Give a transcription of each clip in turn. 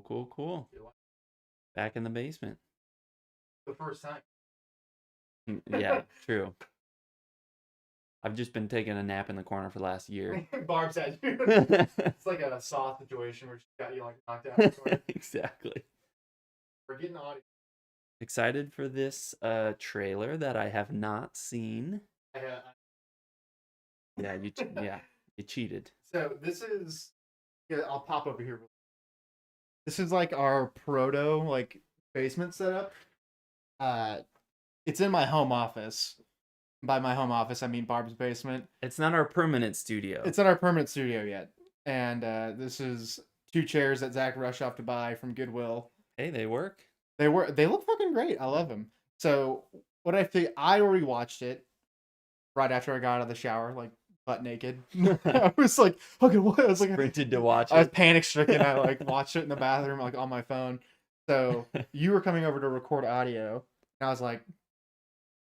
Cool, cool, cool. Back in the basement. The first time. Yeah, true. I've just been taking a nap in the corner for the last year. Barb said it's like a Saw situation where she got you like knocked out. Exactly. We're getting audio. Excited for this trailer that I have not seen. Yeah, you cheated. So this is, yeah, I'll pop over here. This is like our proto like basement setup. It's in my home office. By my home office, I mean Barb's basement. It's not our permanent studio. It's not our permanent studio yet. And this is 2 chairs that Zach rushed off to buy from Goodwill. Hey, they work. They look fucking great. I love them. So what I already watched it right after I got out of the shower, like butt naked. I was like, okay, what? I was like, Sprinted to watch it. I was panic stricken. I like watched it in the bathroom, like on my phone. So you were coming over to record audio, and I was like,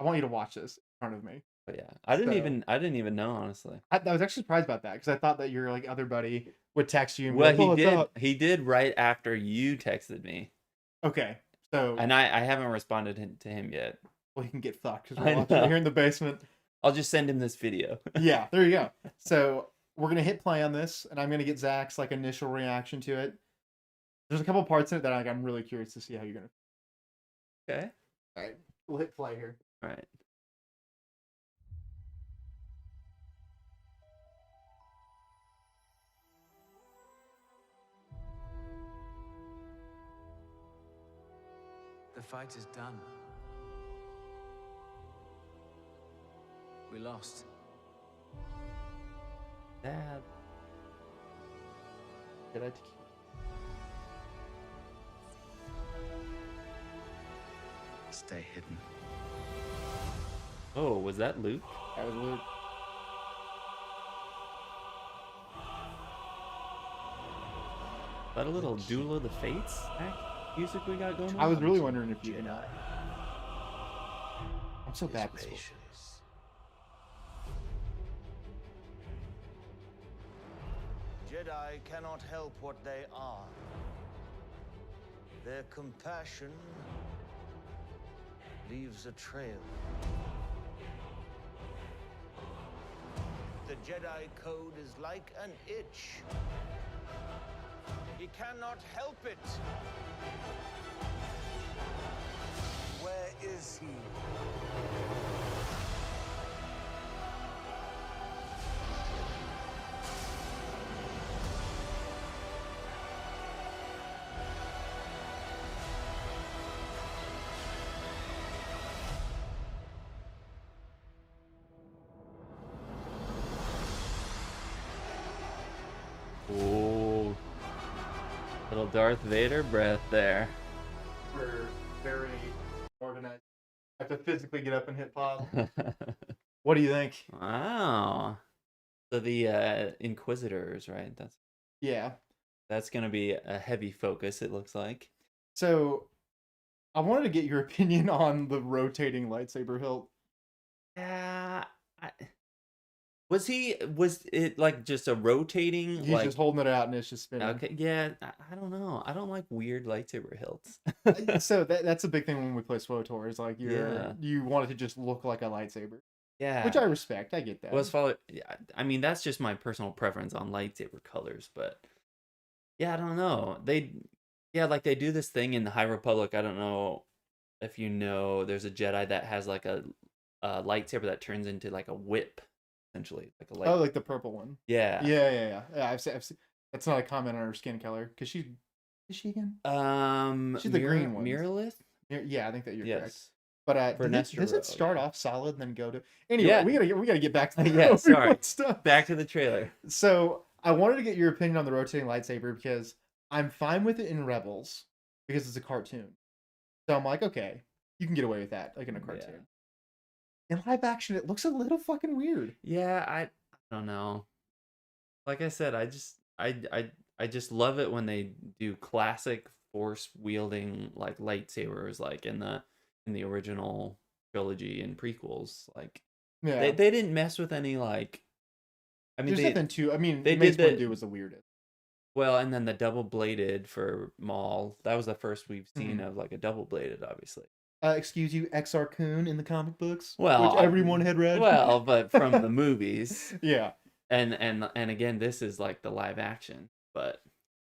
I want you to watch this in front of me. But yeah, I didn't even know, honestly. I was actually surprised about that because I thought that your like other buddy would text you. And well, be like, he did right after you texted me. Okay, so and I haven't responded to him yet. Well, he can get fucked because we're watching it here in the basement. I'll just send him this video. Yeah, there you go. So we're gonna hit play on this, and I'm gonna get Zach's like initial reaction to it. There's a couple parts in it that I'm really curious to see how you're gonna. Okay. All right, we'll hit play here. All right. The fight is done. We lost. Dad. Did I? Stay hidden. Oh, was that Luke? That was Luke. Is that a little Duel of the Fates music we got going on? I was really wondering if you did. I'm so bad at this. Jedi cannot help what they are. Their compassion leaves a trail. The Jedi Code is like an itch. He cannot help it. Where is he? Oh, little Darth Vader breath there. We're very organized. I have to physically get up and hit pause. What do you think? Wow. So the Inquisitors, right? That's gonna be a heavy focus, it looks like. So I wanted to get your opinion on the rotating lightsaber hilt. Yeah. Was it like just a rotating? He's just holding it out and it's just spinning. Okay, yeah, I don't know. I don't like weird lightsaber hilts. So that's a big thing when we play SWTOR is like you want it to just look like a lightsaber. Yeah. Which I respect. I get that. Well, I mean, that's just my personal preference on lightsaber colors, but yeah, I don't know. They do this thing in the High Republic. I don't know if you know, there's a Jedi that has like a lightsaber that turns into like a whip. Essentially, like a light. Oh, like the purple one. Yeah. Yeah. I've seen. That's not a comment on her skin color because is she again? She's the green one. Mirrorlith. Yeah, I think that you're correct. Yes. But does it start off solid and then go to? Anyway, Yeah. we gotta get back to the Yeah, sorry. stuff. Back to the trailer. So I wanted to get your opinion on the rotating lightsaber because I'm fine with it in Rebels because it's a cartoon. So I'm like, okay, you can get away with that like in a cartoon. Yeah. In live action, it looks a little fucking weird. Yeah, I don't know. Like I said, I just love it when they do classic force wielding like lightsabers, like in the original trilogy and prequels. Like, yeah, they didn't mess with any like. I mean, there's nothing too. I mean, they Mace did Windu was the weirdest. Well, and then the double bladed for Maul. That was the first we've seen Mhm. of like a double bladed, obviously. Excuse you, XR Kun in the comic books, Well, which everyone had read. well, but from the movies, Yeah. and again, this is like the live action, but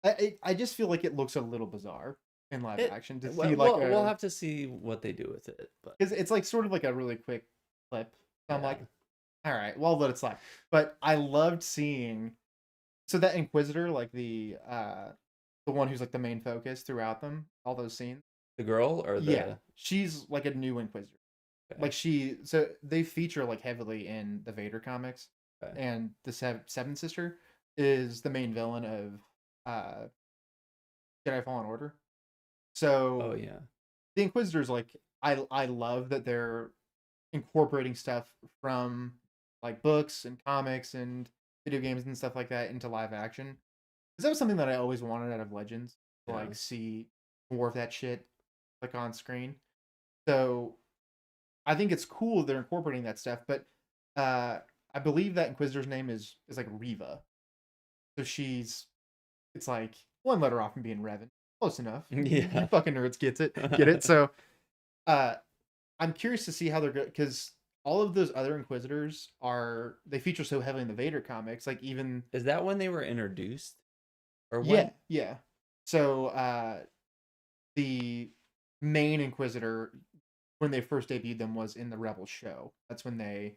I just feel like it looks a little bizarre in live it. action to Well, see like we'll have to see what they do with it, but because it's like sort of like a really quick clip. So I'm yeah. like, all right, well, let it slide. But I loved seeing so that Inquisitor, like the one who's like the main focus throughout them, all those scenes. The girl or Yeah, the she's like a new Inquisitor. okay, Like so they feature like heavily in the Vader comics, okay. and the Seventh Sister is the main villain of uh Jedi Fallen Order. Oh So yeah, the Inquisitors, like I love that they're incorporating stuff from like books and comics and video games and stuff like that into live action. 'Cause that was something that I always wanted out of Legends, to yeah. like see more of that shit like on screen. So I think it's cool they're incorporating that stuff, but I believe that Inquisitor's name is like Riva. So it's like one letter off from being Revan. Close enough. You Yeah. fucking nerds get it. So uh I'm curious to see how they're good because all of those other Inquisitors they feature so heavily in the Vader comics. Like even Is that when they were introduced, or yeah, when? yeah. So the main Inquisitor when they first debuted them was in the Rebel show. That's when they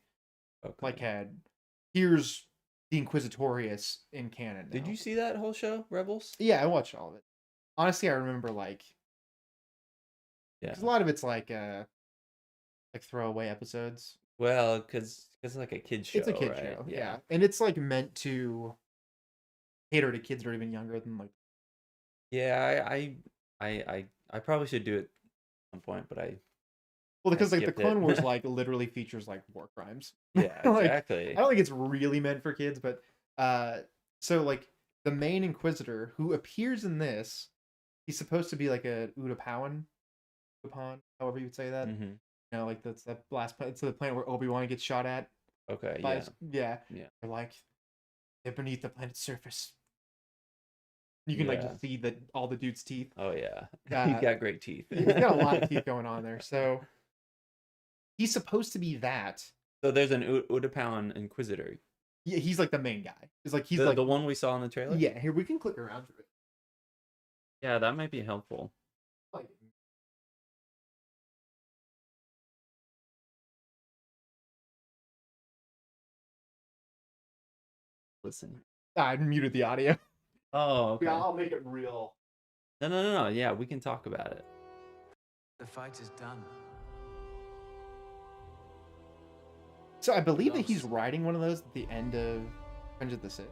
like Okay. had here's the Inquisitorius in canon now. Did you see that whole show, Rebels? Yeah, I watched all of it. Honestly, I remember like Yeah. 'cause a lot of it's like throwaway episodes. Well, because it's like a kid show, It's a kid right? show, yeah. And it's like meant to cater to kids that are even younger than like Yeah, I probably should do it at some point, but well I because like the skipped Clone Wars it. like literally features like war crimes. Yeah, Like exactly. I don't think it's really meant for kids, but so like the main Inquisitor who appears in this, he's supposed to be like a Udapan, however you would say that. Mm-hmm. You know, like that's that last planet. It's the planet where Obi-Wan gets shot at Okay, by yeah, yeah. yeah, They're like they're beneath the planet's surface. You can like yeah. just see all the dude's teeth. Oh yeah, he's Uh, got great teeth. he's got a lot of teeth going on there. So he's supposed to be that. So there's an Udapan Inquisitor, Yeah, he's like the main guy. He's the like the one we saw in the trailer. yeah. Here we can click around to it. Yeah, that might be helpful. Like, Listen. I muted the audio. Oh, okay. Yeah, I'll make it real. No. Yeah, we can talk about it. The fight is done. So I believe that Lost. he's riding one of those at the end of Revenge of the Sith.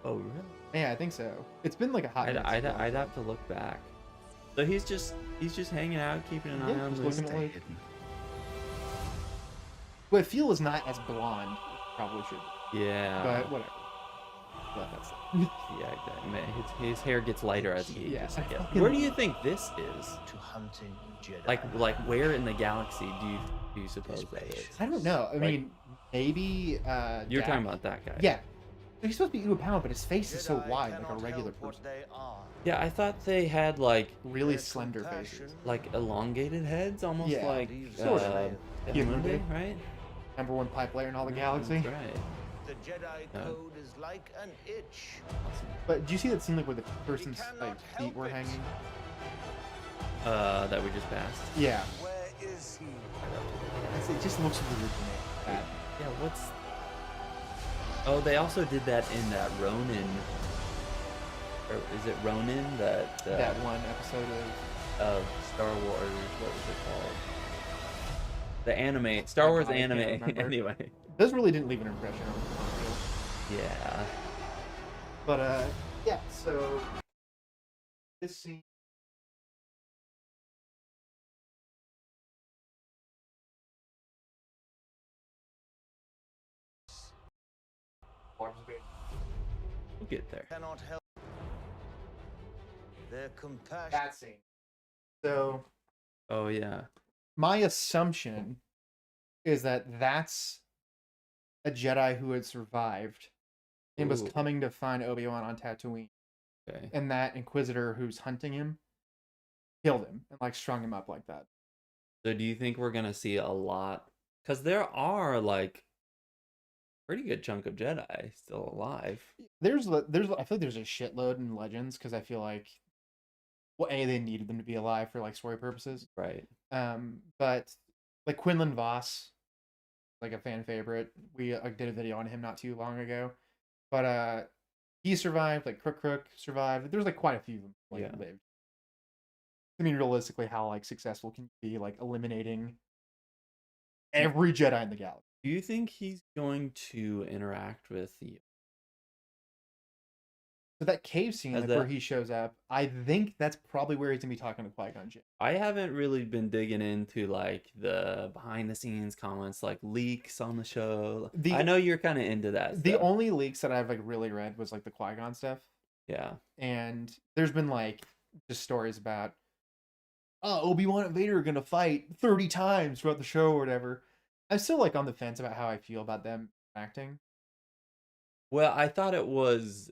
Oh, really? Yeah, I think so. It's been like a hot minute. since I I'd have to look back. So he's just hanging out, keeping an eye Yeah, on just this. looking at Stay like hidden. what I feel is not as blonde. Probably should, Yeah. but whatever. But that's Yeah, exactly. Man, his hair gets lighter as he Yeah, ages. I I guess. fucking- Where do you think this is? To hunting Jedi. Like where in the galaxy do you suppose that is? I don't know. I Like- mean, maybe You're Dak- talking about that guy. Yeah, he's supposed to be Uber-pound, but his face is so Jedi wide, like a cannot regular help what person. they are. Yeah, I thought they had like Really Their slender compassion faces. elongated heads, almost Yeah, like sort of. the Human movie, being. right? Number one pipe layer in all the Yeah, galaxy. That's right. The Jedi Uh, code is like an itch. Awesome. But do you see that scene like where the person's cannot like feet help were it. hanging? That we just passed. Yeah, Where is he? it just looks weird to me. That Yeah, what's? Oh, they also did that in that Ronin. Or is it Ronin that that one episode of Star Wars? What was it called? The anime, Star Wars I can't anime. remember. Anyway, those really didn't leave an impression on me. yeah. But yeah. So this scene. We'll get there. Cannot help. Their compassion. That scene. So Oh yeah. my assumption is that that's a Jedi who had survived and was Ooh. coming to find Obi-Wan on Tatooine Okay. and that Inquisitor who's hunting him killed him and like strung him up like that. So do you think we're gonna see a lot? Because there are like pretty good chunk of Jedi still alive. There's I feel like there's a shitload in Legends because I feel like well, they needed them to be alive for like story purposes. Right. But like Quinlan Voss, like a fan favorite. We did a video on him not too long ago, but he survived. Like Crook survived. There's like quite a few of them like Yeah. lived. I mean, realistically, how like successful can you be like eliminating every Jedi in the galaxy? Do you think he's going to interact with the So that cave scene, Has like where that- he shows up, I think that's probably where he's gonna be talking to Qui-Gon Jinn. I haven't really been digging into like the behind the scenes comments, like leaks on the show. I know you're kind of into that The stuff. only leaks that I've like really read was like the Qui-Gon stuff, Yeah. and there's been like just stories about Obi-Wan and Vader are gonna fight 30 times throughout the show or whatever. I'm still like on the fence about how I feel about them acting. Well, I thought it was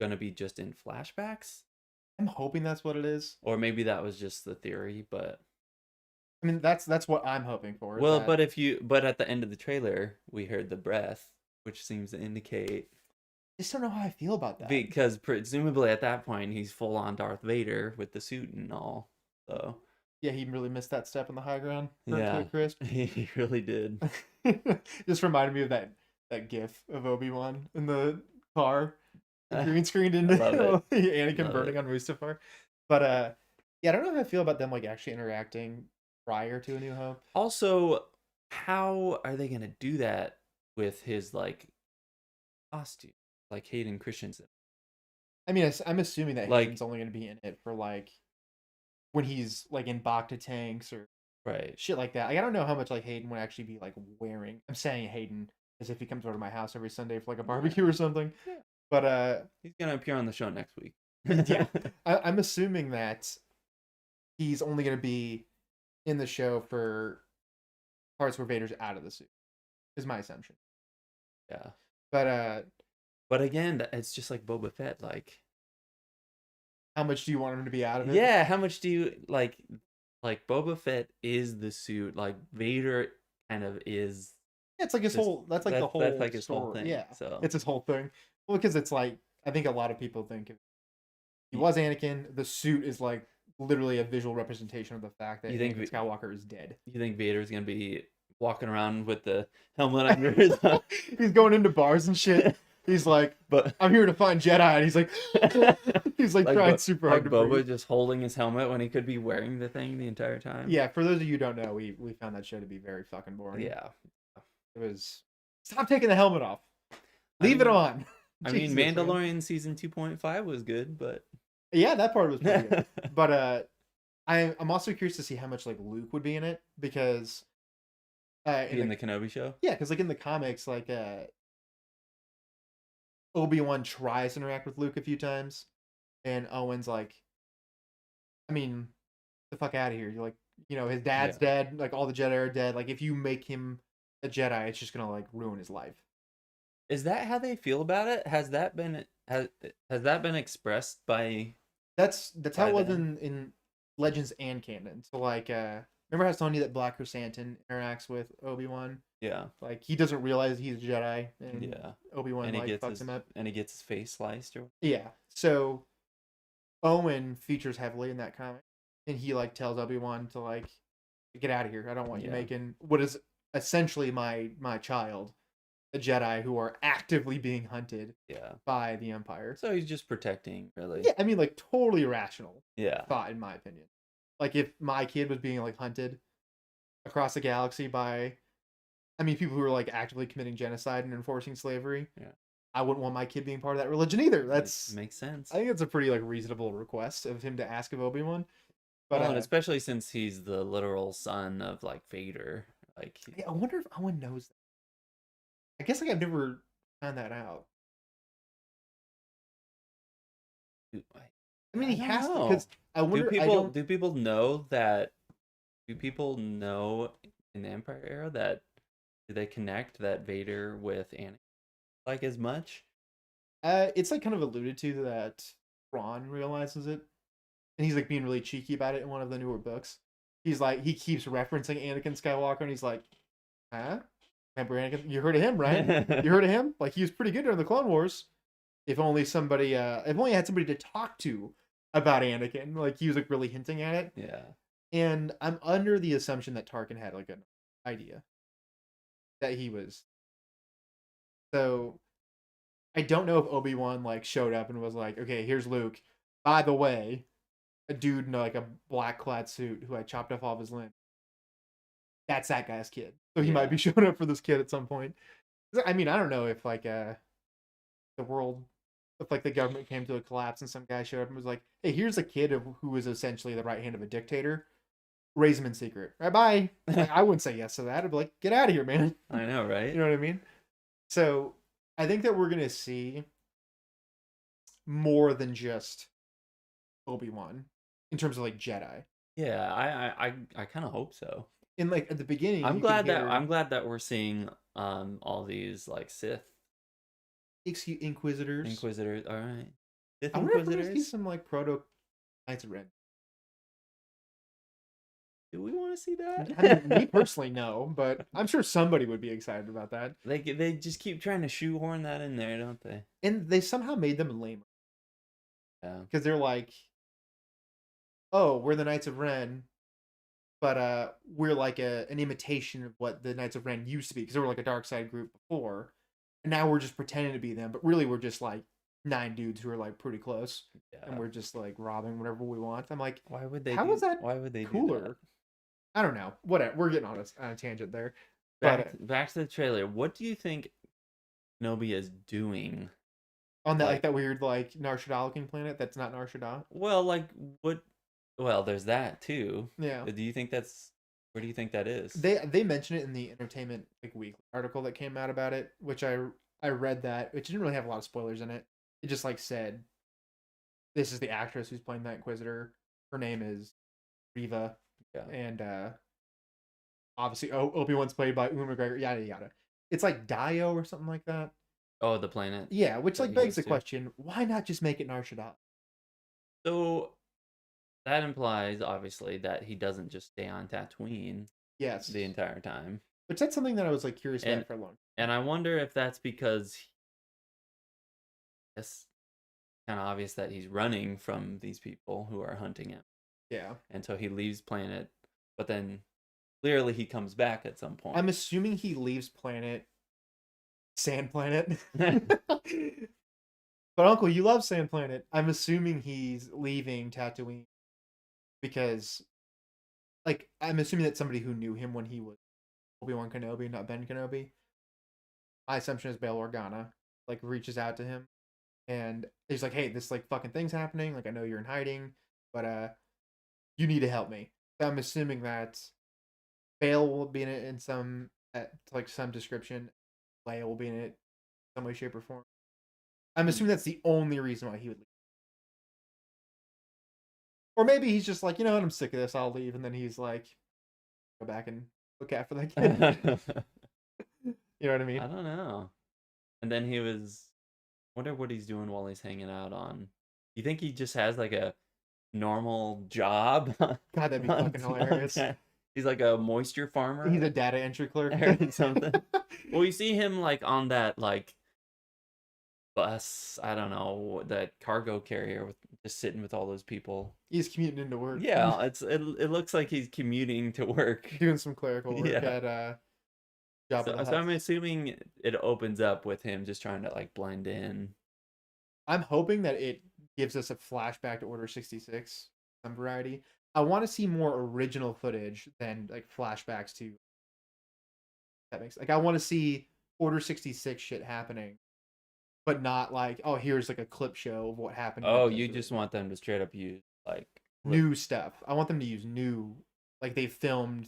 gonna be just in flashbacks, I'm hoping that's what it is. or maybe that was just the theory. But I mean, that's what I'm hoping for. well, that- but at the end of the trailer, we heard the breath, which seems to indicate I just don't know how I feel about that. because presumably at that point he's full on Darth Vader with the suit and all. So Yeah, he really missed that step in the high ground. Yeah. Chris. he really did. Just reminded me of that gif of Obi-Wan in the car, green screened into Love Anakin Love burning it. on Mustafar. But yeah, I don't know how I feel about them like actually interacting prior to A New Hope. Also, how are they gonna do that with his like costume, like Hayden Christensen? I mean, I'm assuming that Like- Hayden's only going to be in it for like when he's like in Bacta tanks or Right. shit like that. Like, I don't know how much like Hayden would actually be like wearing. I'm saying Hayden as if he comes over to my house every Sunday for like a barbecue or something. Yeah. But He's gonna appear on the show next week. Yeah. I'm assuming that he's only going to be in the show for parts where Vader's out of the suit. Is my assumption. Yeah. But Again, it's just like Boba Fett. Like, how much do you want him to be out of it? yeah, how much do you like? Like Boba Fett is the suit. Like Vader kind of is. It's like his Just- whole. That's like the whole. That's like his whole story. thing. Yeah, So it's his whole thing. Well, because it's like I think a lot of people think if he was Anakin, the suit is like literally a visual representation of the fact that You think Anakin Skywalker is dead. you think Vader's gonna be walking around with the helmet under his arm? He's going into bars and shit. He's like, But "I'm here to find Jedi," and he's like, he's like trying super hard like to Boba breathe. just holding his helmet when he could be wearing the thing the entire time. Yeah, for those of you who don't know, we found that show to be very fucking boring. Yeah. It was stop taking the helmet off. I Leave it mean- on. I mean, Jesus, man. Mandalorian season 2.5 was good, but Yeah, that part was pretty good. But I'm also curious to see how much like Luke would be in it because in the Kenobi show. yeah, because like in the comics, like Obi-Wan tries to interact with Luke a few times, and Owen's like, I mean, the fuck out of here. You're like, his dad's dead. Like all the Jedi are dead. Like if you make him a Jedi, it's just gonna like ruin his life. Is that how they feel about it? Has that been expressed by? That's how By it was then. in Legends and canon. So like, remember how I was telling you that Black Chrysanthemum interacts with Obi-Wan? Yeah, Like he doesn't realize he's a Jedi, and yeah, Obi-Wan and he like gets fucks his him up. face sliced or Yeah. So Owen features heavily in that comic, and he like tells Obi-Wan to like get out of here. I don't want you Yeah. making what is essentially my child a Jedi who are actively being hunted yeah. by the Empire. So he's just protecting, really. Yeah, I mean like totally irrational Yeah. thought in my opinion. Like if my kid was being like hunted across the galaxy by people who are like actively committing genocide and enforcing slavery. Yeah. I wouldn't want my kid being part of that religion either. It makes sense. I think it's a pretty like reasonable request of him to ask of Obi-Wan. But Well, and especially since he's the literal son of like Vader. Like, I wonder if Owen knows that. I guess like I've never found that out. I mean, he I don't has to know. because I do wonder. people do people know that? Do people know in the Empire era that do they connect that Vader with Anakin like as much? It's like kind of alluded to that Ron realizes it, and he's like being really cheeky about it in one of the newer books. He's like he keeps referencing Anakin Skywalker, and he's like, "Huh? Remember Anakin? You heard of him, right? You heard of him? Like he was pretty good during the Clone Wars. If only somebody, if only I had somebody to talk to about Anakin. Like he was like really hinting at it. Yeah. And I'm under the assumption that Tarkin had like an idea that he was. So I don't know if Obi-Wan like showed up and was like, okay, here's Luke. By the way, a dude in like a black clad suit who I chopped off all of his limb. That's that guy's kid. So he might be Yeah. showing up for this kid at some point. I mean, I don't know if like the world, if like the government came to a collapse and some guy showed up and was like, hey, here's a kid who was essentially the right hand of a dictator. Raise him in secret. Right, bye. Like, I wouldn't say yes to that. I'd be like, get out of here, man. I know, right? You know what I mean? So I think that we're gonna see more than just Obi-Wan in terms of like Jedi. Yeah, I kind of hope so. In like at the beginning, I'm you could glad that hear, I'm glad that we're seeing all these like Sith Inquisitors. Inquisitors. All right, Sith I wonder if we're gonna see Inquisitors. some like proto Knights of Ren. Do we want to see that? I mean, me personally, no, but I'm sure somebody would be excited about that. They just keep trying to shoehorn that in there, don't they? And they somehow made them lame Yeah. because they're like, oh, we're the Knights of Ren, but we're like an imitation of what the Knights of Ren used to be because they were like a dark side group before, and now we're just pretending to be them, but really we're just like 9 dudes who are like pretty close, and Yeah. we're just like robbing whatever we want. I'm like, Why would they? how is that Why would they do cooler? that? I don't know. Whatever. We're getting on a tangent there. But Back to the trailer. What do you think Kenobi is doing? on that Like- like that weird like Nar Shaddaa looking planet that's not Nar Shaddaa. Well, like what? Well, there's that too. Yeah. Do you think that's? Where do you think that is? They mention it in the Entertainment like Weekly article that came out about it, which I read that, which didn't really have a lot of spoilers in it. It just like said, this is the actress who's playing that Inquisitor. Her name is Riva, Yeah. and obviously Obi-Wan's played by Ewan McGregor. Yada yada. It's like Dio or something like that. Oh, the planet. Yeah, which that like he begs goes the to. question: why not just make it Nar Shaddaa? So that implies obviously that he doesn't just stay on Tatooine Yes, the entire time. which that's something that I was like curious And- about for a long. And I wonder if that's because it's kind of obvious that he's running from these people who are hunting him. Yeah, And so he leaves planet, but then clearly he comes back at some point. I'm assuming he leaves Sand Planet. But Uncle, you love Sand Planet. I'm assuming he's leaving Tatooine because, like, I'm assuming that somebody who knew him when he was Obi-Wan Kenobi, not Ben Kenobi. My assumption is Bail Organa, like, reaches out to him and he's like, "Hey, this like fucking thing's happening. Like, I know you're in hiding, but you need to help me." So I'm assuming that Bail will be in it in some like some description. Leia will be in it some way, shape, or form. I'm assuming that's the only reason why he would leave. Or maybe he's just like, you know what, I'm sick of this, I'll leave, and then he's like, go back and look after that kid. You know what I mean? I don't know. And then he was. Wonder what he's doing while he's hanging out on. You think he just has like a normal job? God, that'd be fucking hilarious. He's like a moisture farmer. He's a data entry clerk. Or something. Well, you see him like on that like bus. I don't know, that cargo carrier with just sitting with all those people. He's commuting into work. Yeah, it looks like he's commuting to work. Doing some clerical work Yeah. at Jabba the So I'm Hutt. assuming it opens up with him just trying to like blend in. I'm hoping that it gives us a flashback to Order 66, some variety. I want to see more original footage than like flashbacks to. That makes like I want to see Order 66 shit happening, but not like, oh, here's like a clip show of what happened. in Oh, episode you 3. just want them to straight up use like New stuff. I want them to use new, like they filmed,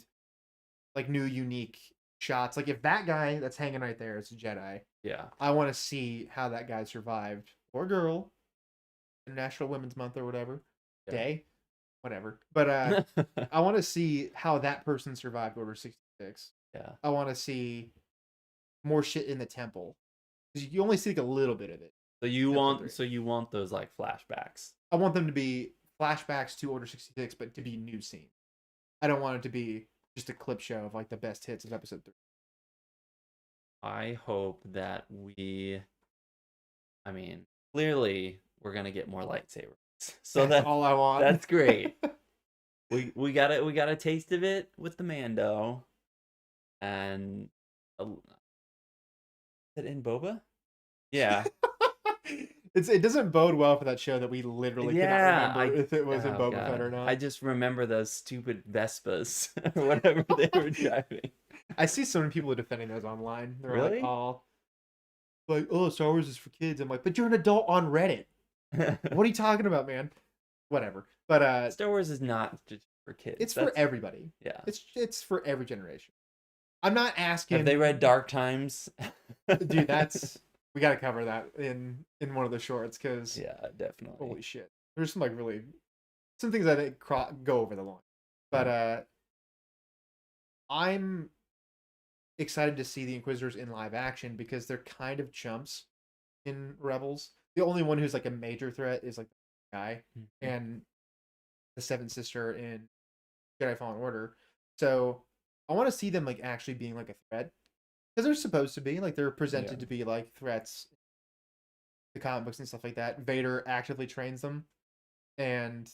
like new unique shots. Like if that guy that's hanging right there is a Jedi, yeah. I want to see how that guy survived, or girl, International Women's Month or whatever Yeah. day, whatever. But I want to see how that person survived Order 66. Yeah. I want to see more shit in the temple because you only see like a little bit of it. Episode 3. you want those like flashbacks. I want them to be flashbacks to Order 66, but to be new scenes. I don't want it to be just a clip show of like the best hits of episode 3. I hope that clearly we're gonna get more lightsabers. So That's all I want. that's great. We got a taste of it with the Mando, and is it in Boba? Yeah. It doesn't bode well for that show that we literally cannot remember if it was in oh, Boba Fett or God. not. I just remember those stupid Vespas or whatever they were driving. I see so many people defending those online. They're Really? like, oh, Star Wars is for kids. I'm like, but you're an adult on Reddit. What are you talking about, man? Whatever. But Star Wars is not just for kids. it's for everybody. Yeah. It's for every generation. I'm not asking. Have they read Dark Times? Dude, we got to cover that in one of the shorts because yeah, definitely. holy shit, there's some some things I think go over the line. But I'm excited to see the Inquisitors in live action because they're kind of chumps in Rebels. The only one who's like a major threat is like the guy and the Seventh Sister in Jedi Fallen Order. So I want to see them like actually being like a threat because they're supposed to be like they're presented to be like threats. The comic books and stuff like that. Vader actively trains them, and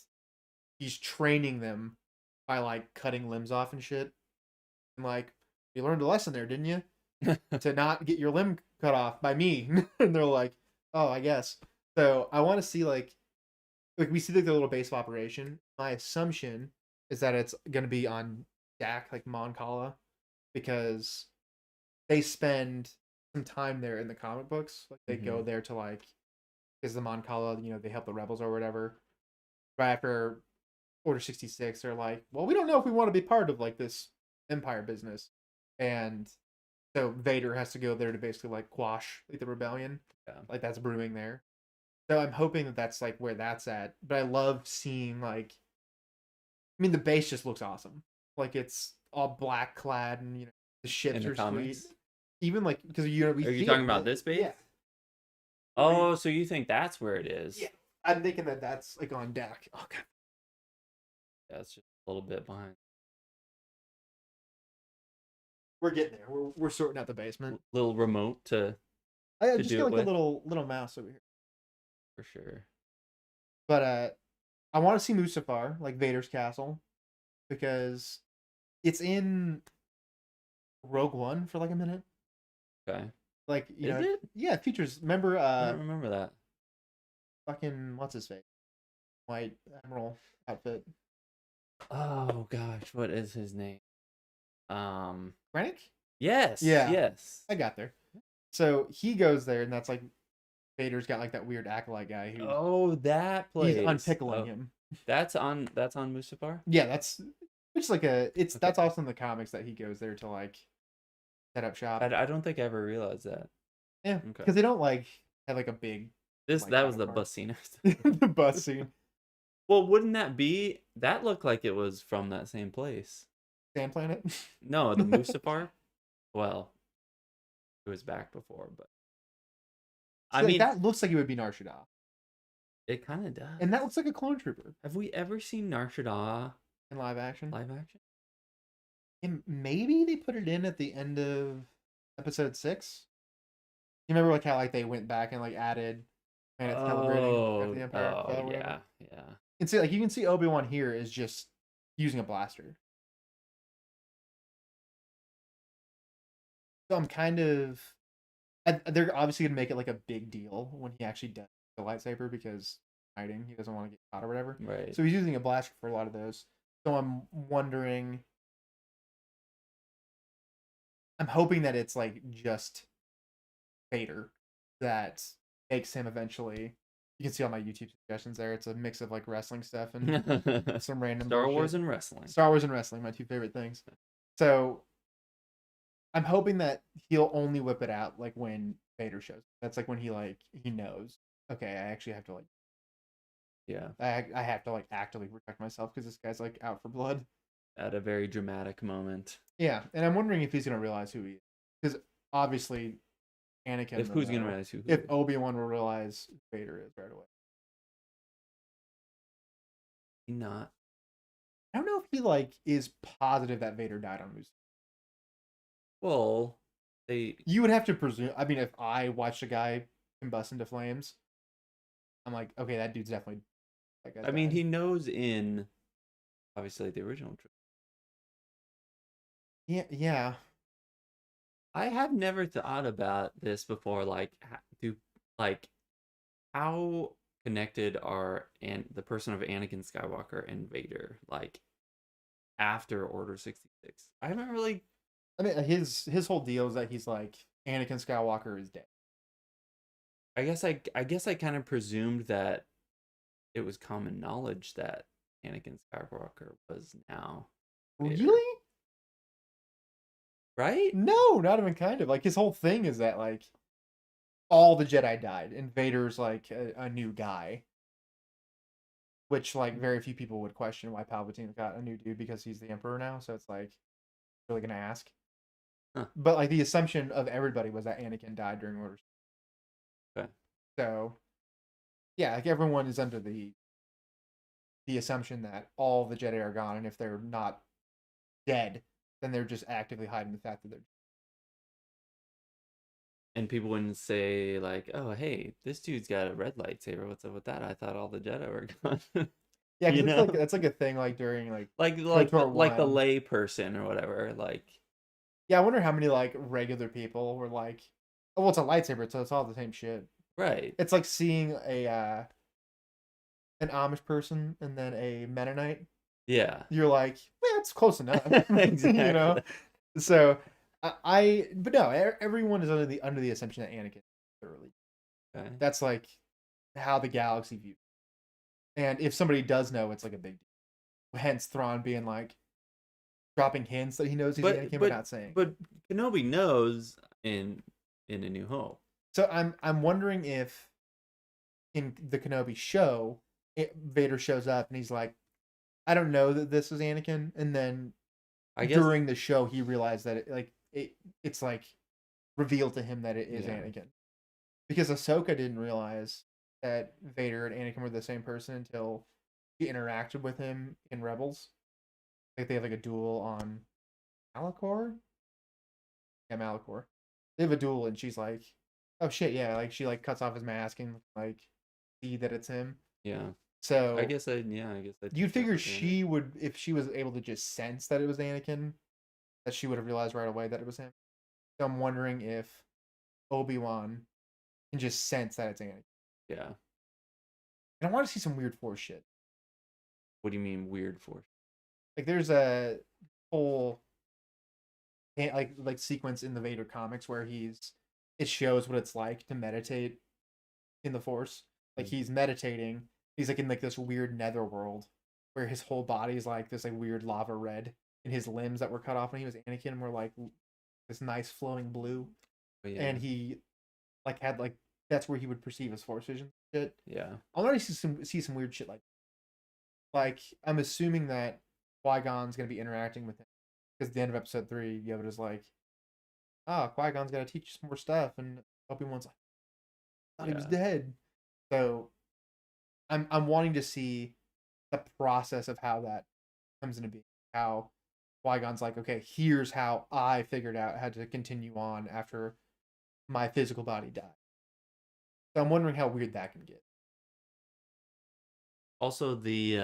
he's training them by like cutting limbs off and shit. And like, you learned a lesson there, didn't you? To not get your limb cut off by me. And they're like, oh, I guess. So I want to see like we see like the little base of operation. My assumption is that it's gonna be on Dak, like Mon Cala, because they spend some time there in the comic books. Like they go there to like is the Mon Cala, they help the rebels or whatever. Right after Order 66, they're like, well, we don't know if we want to be part of like this Empire business. And so Vader has to go there to basically like quash like the rebellion. Yeah. Like that's brewing there. So I'm hoping that that's like where that's at. But I love seeing like the base just looks awesome. Like it's all black clad and the ships are comics? sweet. Even like because Are you talking about this base? Yeah. Oh, so you think that's where it is? Yeah. I'm thinking that that's like on Dak. Okay. Yeah, it's just a little bit behind. We're getting there. We're sorting out the basement. Little remote to I just do got it like with. a little mouse over here. For sure. But I want to see Mustafar, like Vader's castle, because it's in Rogue One for like a minute. Okay. Like Is it? Yeah, it features. Remember I don't remember that. fucking what's his face? White Admiral outfit. Oh gosh, what is his name? Krennic? Yes. Yeah. Yes. I got there. So he goes there, and that's like Vader's got like that weird acolyte guy who Oh, that place. he's unpickling Oh, him. That's on Mustafar? Yeah, that's that's also in the comics that he goes there to like set up shop. I don't think I ever realized that. Yeah, Okay. because they don't like have like a big like, That was the counterpart. bus scene. the bus scene. Well, wouldn't that look like it was from that same place? Sand Planet. No, the Mustafar? Well, it was back before, but So, like, that looks like it would be Nar Shaddaa, it kind of does. and that looks like a clone trooper Have we ever seen Nar Shaddaa in live action. live action? And maybe they put it in at the end of episode 6. You remember like how like they went back and like added planets celebrating after the Empire fell or whatever? yeah. And see, like you can see Obi-Wan here is just using a blaster. So I'm kind of they're obviously gonna make it like a big deal when he actually does the lightsaber because hiding, he doesn't want to get caught or whatever. Right. So he's using a blaster for a lot of those. So I'm wondering. I'm hoping that it's like just Vader that makes him eventually. You can see all my YouTube suggestions there. It's a mix of like wrestling stuff and some random Star bullshit. Wars and wrestling. Star Wars and wrestling, my two favorite things. So I'm hoping that he'll only whip it out like when Vader shows. That's like when he knows. Okay, I actually have to like. Yeah. I have to like actively protect myself because this guy's like out for blood. At a very dramatic moment. Yeah, and I'm wondering if he's gonna realize who he is, because obviously Anakin If will who's gonna know. realize who? If Obi-Wan will realize who Vader is right away. Not. I don't know if he like is positive that Vader died on Mustafar. Well, they. You would have to presume. I mean, if I watched a guy combust into flames, I'm like, okay, that dude's definitely that guy's I mean, died. he knows in obviously the original. Yeah. I have never thought about this before. Like, like how connected are the person of Anakin Skywalker and Vader? Like after Order 66, I haven't really. I mean, his whole deal is that he's like Anakin Skywalker is dead. I guess I kind of presumed that it was common knowledge that Anakin Skywalker was now Vader. Really? Right? No, not even kind of. Like his whole thing is that like all the Jedi died and Vader's like a new guy. Which like very few people would question why Palpatine got a new dude because he's the Emperor now. So it's like really gonna ask. Huh. But like the assumption of everybody was that Anakin died during Order. Okay. So yeah, like everyone is under the assumption that all the Jedi are gone, and if they're not dead, then they're just actively hiding the fact that they're. And people wouldn't say like, "Oh, hey, this dude's got a red lightsaber. What's up with that? I thought all the Jedi were gone." Yeah, You because know? that's like a thing like during like like KOTOR like the 1. lay person or whatever. Like, Yeah, I wonder how many like regular people were like, oh, well, it's a lightsaber, so it's all the same shit. right? It's like seeing a an Amish person and then a Mennonite. Yeah, You're like, yeah, it's close enough. exactly. You know? So but no, everyone is under the assumption that Anakin is thoroughly. Okay. That's like how the galaxy views. And if somebody does know, it's like a big deal. Hence Thrawn being like dropping hints that he knows he's Anakin, but not saying. But Kenobi knows in A New Hope. So I'm wondering if in the Kenobi show, Vader shows up and he's like, I don't know that this is Anakin, and then I guess during the show he realized that it's like revealed to him that it is Yeah. Anakin, because Ahsoka didn't realize that Vader and Anakin were the same person until she interacted with him in Rebels. Like they have like a duel on Malachor. Yeah, Malachor. They have a duel and she's like, "Oh shit, yeah!" Like she like cuts off his mask and like see that it's him. yeah. So I guess I you'd figure she would, if she was able to just sense that it was Anakin, that she would have realized right away that it was him. So I'm wondering if Obi-Wan can just sense that it's Anakin. Yeah. And I want to see some weird Force shit. What do you mean weird Force? Like there's a whole like sequence in the Vader comics where it shows what it's like to meditate in the Force. Like he's meditating. He's like in like this weird nether world where his whole body is like this like weird lava red, and his limbs that were cut off when he was Anakin were like this nice flowing blue. Oh, yeah. And he like had like that's where he would perceive his Force vision shit. Yeah. I want to see some weird shit like I'm assuming that Qui-Gon's gonna be interacting with him because at the end of episode 3, Yoda's like, "Ah, Qui-Gon's gotta teach you some more stuff," and Obi-Wan's like, "I thought he was dead." So I'm wanting to see the process of how that comes into being. How Qui-Gon's like, "Okay, here's how I figured out how to continue on after my physical body died." So I'm wondering how weird that can get. Also the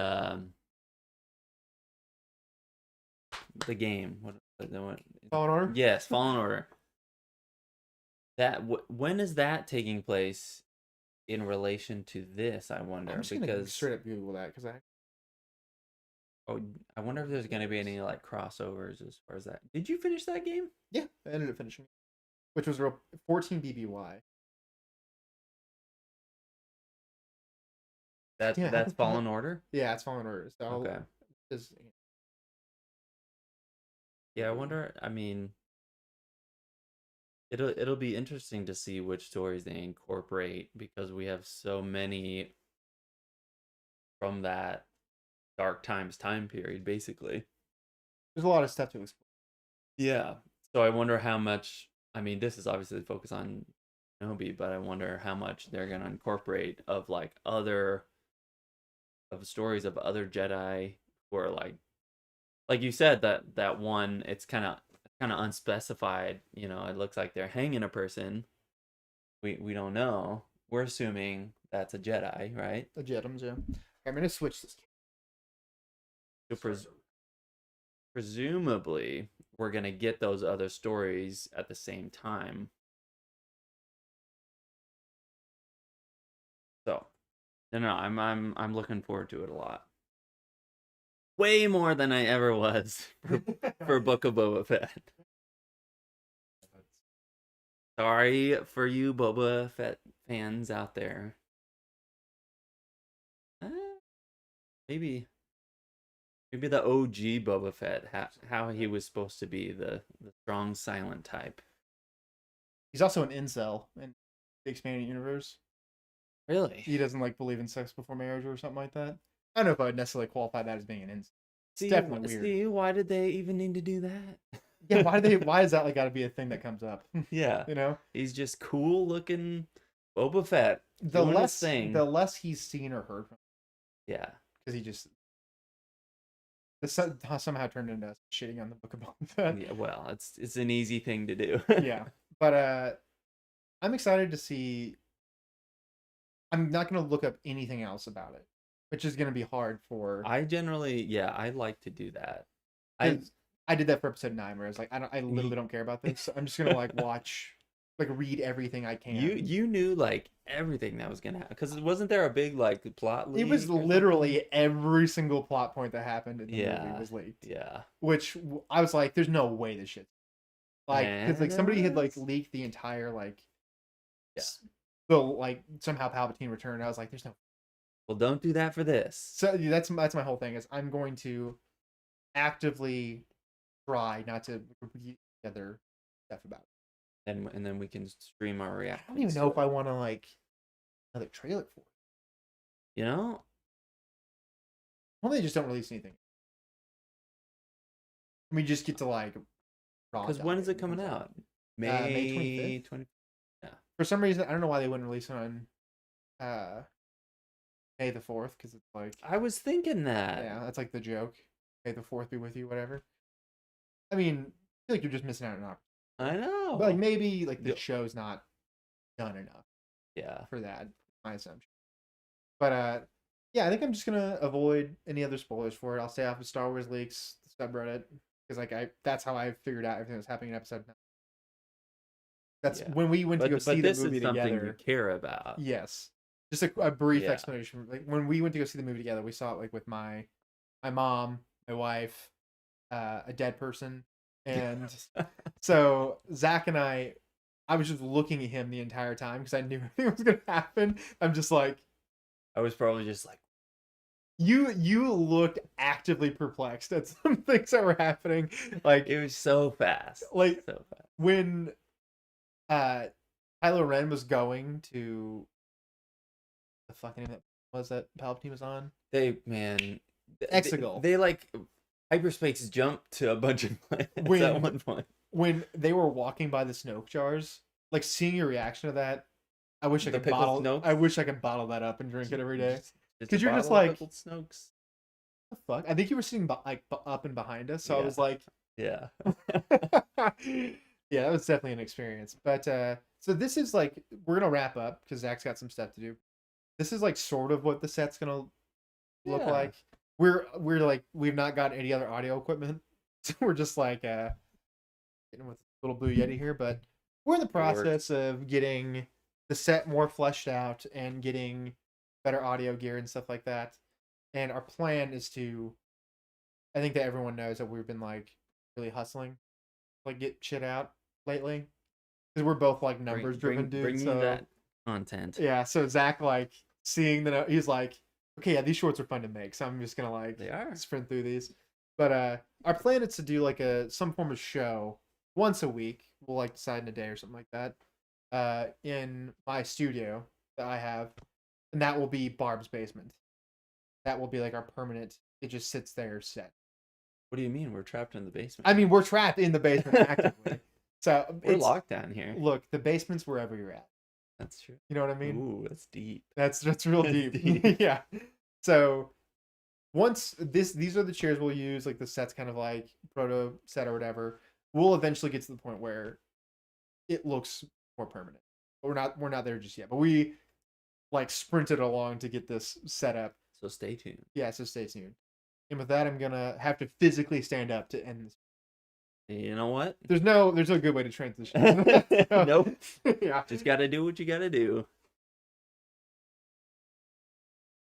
game. What Fallen Order? Yes, Fallen Order. That when is that taking place in relation to this? I wonder, I'm just gonna because straight up Google that because I wonder if there's gonna be any like crossovers as far as that. Did you finish that game? yeah, I ended up finishing it, which was 14 BBY. That's Fallen Order. Yeah, it's Fallen Order. So Okay. Yeah, I wonder. I mean, it'll be interesting to see which stories they incorporate, because we have so many from that Dark Times time period, basically. There's a lot of stuff to explore. Yeah. So I wonder how much. I mean, this is obviously the focus on Kenobi, but I wonder how much they're gonna incorporate of like other of stories of other Jedi who are like you said that one. It's kind of unspecified. It looks like they're hanging a person. We don't know. We're assuming that's a Jedi, right? The Jedums, yeah. I'm gonna switch this. So presumably, we're gonna get those other stories at the same time. So, no, I'm looking forward to it a lot. Way more than I ever was for Book of Boba Fett. Sorry for you Boba Fett fans out there. Uh, maybe the OG Boba Fett, how he was supposed to be the strong silent type. He's also an incel in the expanded universe. Really? He doesn't like believe in sex before marriage or something like that. I don't know if I would necessarily qualify that as being an incel. It's definitely weird. See, why did they even need to do that? Yeah, why is that like got to be a thing that comes up? Yeah. He's just cool looking Boba Fett. The less he's seen or heard from. Yeah. Because he just somehow turned into shitting on the Book of Boba Fett. Yeah, well, it's an easy thing to do. Yeah. But I'm excited to see. I'm not going to look up anything else about it, which is going to be hard for. I like to do that. I did that for episode 9, where I was like, I literally don't care about this. So I'm just gonna like watch, like read everything I can. You knew like everything that was gonna happen, because wasn't there a big like plot leak? It was literally every single plot point that happened in the movie was leaked. Yeah. Which I was like, there's no way this shit. Like, because like somebody had like leaked the entire like. Yeah. So like somehow Palpatine returned. I was like, there's no. Well, don't do that for this. So that's my whole thing is I'm going to actively try not to read other stuff about it. And then we can stream our reactions. I don't even know if I want to like another trailer for it. Well, they just don't release anything. We just get to like. Because when is it coming out? May 25th. Yeah. For some reason, I don't know why they wouldn't release it on May the 4th, because it's like. I was thinking that. Yeah, that's like the joke. May the 4th be with you, whatever. I mean, I feel like you're just missing out on an opportunity. I know. But like maybe like the show's not done enough. Yeah. For that, my assumption. But yeah, I think I'm just gonna avoid any other spoilers for it. I'll stay off of Star Wars leaks, the subreddit, because like that's how I figured out everything that was happening in episode 9. That's when we went to go see the movie together. Something you care about. Yes. Just a brief explanation. Like when we went to go see the movie together, we saw it like with my mom, my wife, a dead person, and so Zach and I was just looking at him the entire time because I knew everything was gonna happen. I'm just like, I was probably just like, you looked actively perplexed at some things that were happening. Like it was so fast. Like so fast. When Kylo Ren was going to the fucking name that Palpatine was on. Exegol. They like hyperspace jumped to a bunch of planets at one point. When they were walking by the Snoke jars, like seeing your reaction to that, I wish I could bottle that up and drink it every day. Because you're just like Snokes. What the fuck? I think you were sitting like up and behind us, so I was like, yeah. Yeah, that was definitely an experience. But so this is like we're gonna wrap up because Zach's got some stuff to do. This is like sort of what the set's gonna look like. We're like we've not got any other audio equipment, so we're just like getting with a little Blue Yeti here. But we're in the process of getting the set more fleshed out and getting better audio gear and stuff like that. And our plan is to, I think that everyone knows that we've been like really hustling, like get shit out lately, because we're both like numbers driven dudes. Bring that content. Yeah, so Zach like seeing he's like, okay, yeah, these shorts are fun to make, so I'm just gonna like sprint through these. But our plan is to do like some form of show once a week. We'll like decide in a day or something like that. In my studio that I have, and that will be Barb's basement. That will be like our permanent. It just sits there set. What do you mean we're trapped in the basement? I mean we're trapped in the basement actively. So we're locked down here. Look, the basement's wherever you're at. That's true. You know what I mean? Ooh, that's deep. That's real That's deep. deep. Yeah. So once these are the chairs we'll use, like the set's kind of like proto set or whatever. We'll eventually get to the point where it looks more permanent. But we're not there just yet. But we like sprinted along to get this set up. So stay tuned. Yeah, so stay tuned. And with that, I'm gonna have to physically stand up to end this. You know what? There's no good way to transition. So, Nope. Yeah. Just gotta do what you gotta do.